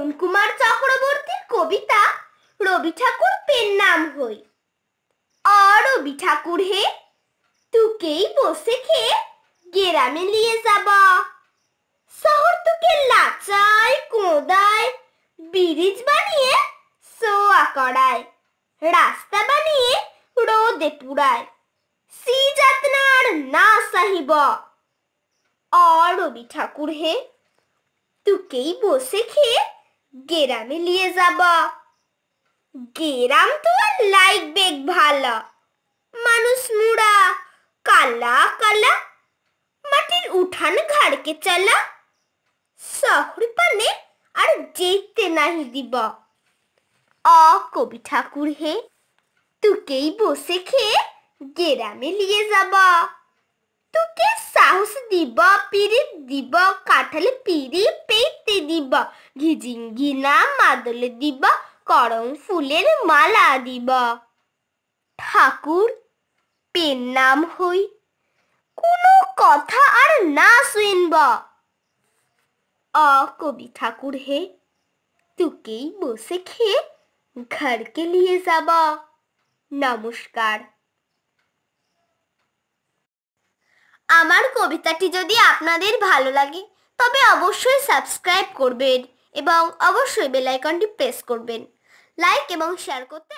অরুণ কুমার চক্রবর্তীর কবিতা রবি ঠাকুর পেন নাম হই। রবি ঠাকুর হে, তুকেই বসে খেয়ে গ্রামে নিয়ে যাবা। শহর তোকে লাচায় কোদায়, ব্রিজ বানিয়ে সোয়া করায়, রাস্তা বানিয়ে রোদে পুরায়, সি যাতনার না সাহিব। রবি ঠাকুর হে, তুকেই বসে খেয়ে গ্রামে নিয়ে যাবা। গ্রাম তো আর লাইক বেগ ভালা, মানুষ মুড়া কালা কালা, মাটির উঠান ঘাড়কে চালা, শহর পানে আর যেতে নাহি দিব। কবি ঠাকুর হে, তুকেই বসে খেয়ে গ্রামে নিয়ে যাবা। তোকে সাহস দিব, পিরিত দিব, কাঁঠালে পিরি পেতে দিব, ঘিজিঙ্গিনা মাদলে দিব, করম ফুলের মালা দিব। ঠাকুর পেন নাম হই, কোনো কথা আর না শুনব। কবি ঠাকুর হে, তুকেই বসে খেয়ে ঘরকে নিয়ে যাবা। নমস্কার। আমার কবিতাটি যদি আপনাদের ভালো লাগে তবে অবশ্যই সাবস্ক্রাইব করবেন এবং অবশ্যই বেল আইকনটি প্রেস করবেন। লাইক এবং শেয়ার করতে